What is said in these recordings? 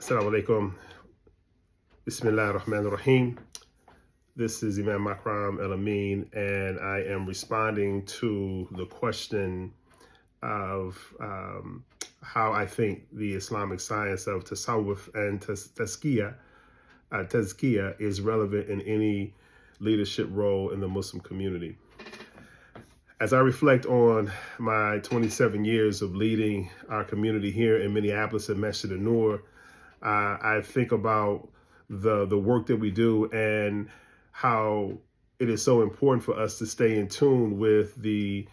Assalamu alaikum. Bismillah ar-Rahman ar-Rahim. This is Imam Makram, el-amin, and I am responding to the question of how I think the Islamic science of Tasawwuf and Tazkiya is relevant in any leadership role in the Muslim community. As I reflect on my 27 years of leading our community here in Minneapolis at Masjid An-Nur, I think about the work that we do and how it is so important for us to stay in tune with the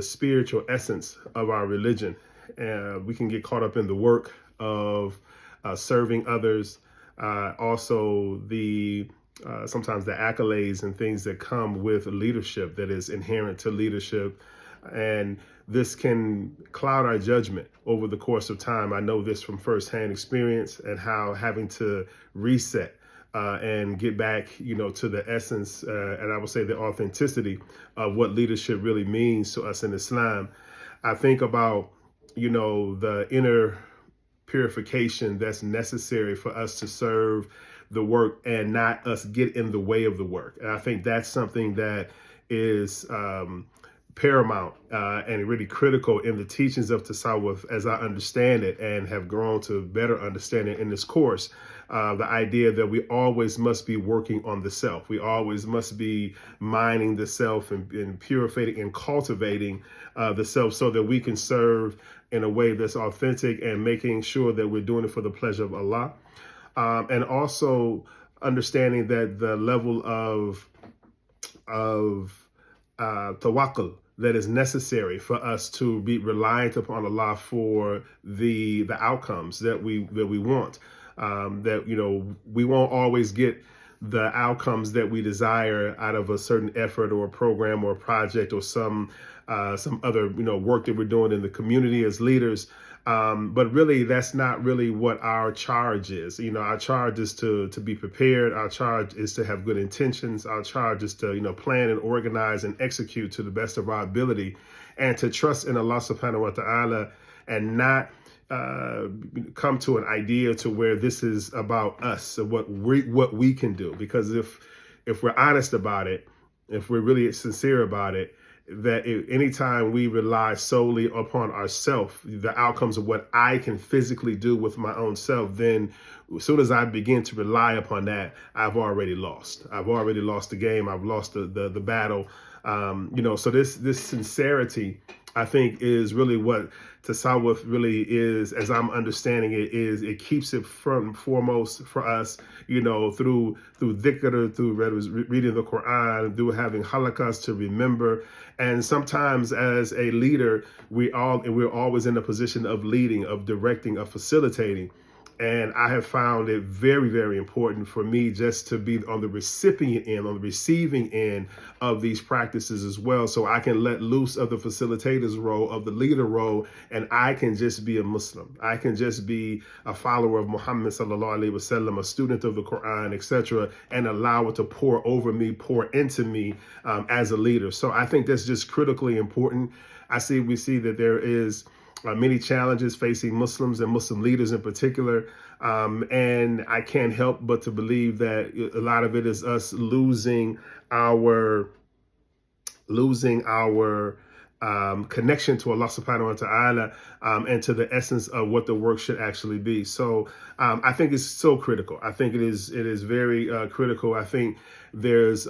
spiritual essence of our religion. We can get caught up in the work of serving others, also sometimes the accolades and things that come with leadership that is inherent to leadership. And this can cloud our judgment over the course of time. I know this from firsthand experience and how having to reset and get back, to the essence, and I would say the authenticity of what leadership really means to us in Islam. I think about, the inner purification that's necessary for us to serve the work and not us get in the way of the work. And I think that's something that is paramount and really critical in the teachings of Tasawwuf as I understand it and have grown to better understand it in this course. The idea that we always must be working on the self. We always must be mining the self and purifying and cultivating the self so that we can serve in a way that's authentic and making sure that we're doing it for the pleasure of Allah. And also understanding that the level of tawakkul that is necessary for us to be reliant upon Allah for the outcomes that we want. We won't always get the outcomes that we desire out of a certain effort or a program or a project or some other work that we're doing in the community as leaders. But really, that's not really what our charge is. Our charge is to be prepared. Our charge is to have good intentions. Our charge is to, plan and organize and execute to the best of our ability and to trust in Allah subhanahu wa ta'ala and not come to an idea to where this is about us and what we can do. Because if we're honest about it, if we're really sincere about it, that anytime we rely solely upon ourselves, the outcomes of what I can physically do with my own self, then as soon as I begin to rely upon that, I've already lost. I've already lost the game. I've lost the battle. So this sincerity, I think, is really what Tasawwuf really is, as I'm understanding it, is it keeps it front and foremost for us, through dhikr, through reading the Quran, through having halakas to remember. And sometimes as a leader, we're always in a position of leading, of directing, of facilitating. And I have found it very, very important for me just to be on the recipient end, on the receiving end of these practices as well. So I can let loose of the facilitator's role, of the leader role, and I can just be a Muslim. I can just be a follower of Muhammad sallallahu alaihi wasallam, a student of the Quran, etc., and allow it to pour over me, pour into me as a leader. So I think that's just critically important. We see that there is many challenges facing Muslims and Muslim leaders in particular. And I can't help but to believe that a lot of it is us losing our connection to Allah subhanahu wa ta'ala and to the essence of what the work should actually be. So I think it's so critical. I think it is very critical. I think there's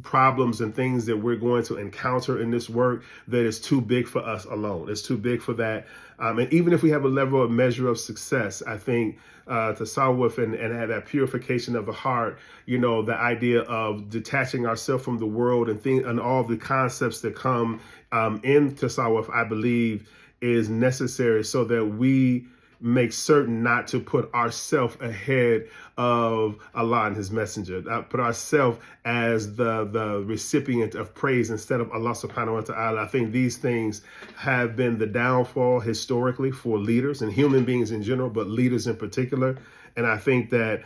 problems and things that we're going to encounter in this work that is too big for us alone. It's too big for that. And even if we have a level of measure of success, I think Tasawwuf and that purification of the heart, the idea of detaching ourselves from the world and all the concepts that come in Tasawwuf, I believe is necessary so that we make certain not to put ourselves ahead of Allah and his messenger, put ourselves as the recipient of praise instead of Allah subhanahu wa ta'ala. I think these things have been the downfall historically for leaders and human beings in general, but leaders in particular. And I think that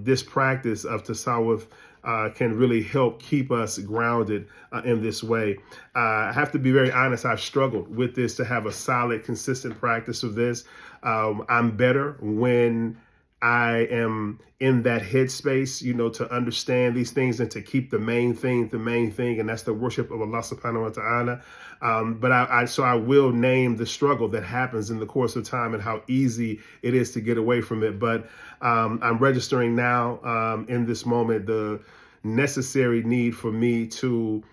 this practice of Tasawwuf can really help keep us grounded in this way. I have to be very honest, I've struggled with this to have a solid, consistent practice of this. I'm better when I am in that headspace, to understand these things and to keep the main thing, and that's the worship of Allah subhanahu wa ta'ala. But I will name the struggle that happens in the course of time and how easy it is to get away from it. But I'm registering now in this moment the necessary need for me to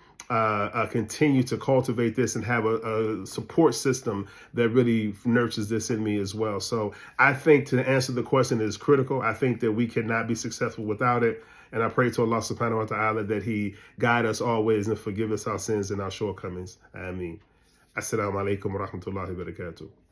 continue to cultivate this and have a support system that really nurtures this in me as well. So I think to answer the question is critical. I think that we cannot be successful without it. And I pray to Allah subhanahu wa ta'ala that he guide us always and forgive us our sins and our shortcomings. Ameen. Assalamu alaikum wa rahmatullahi wa barakatuh.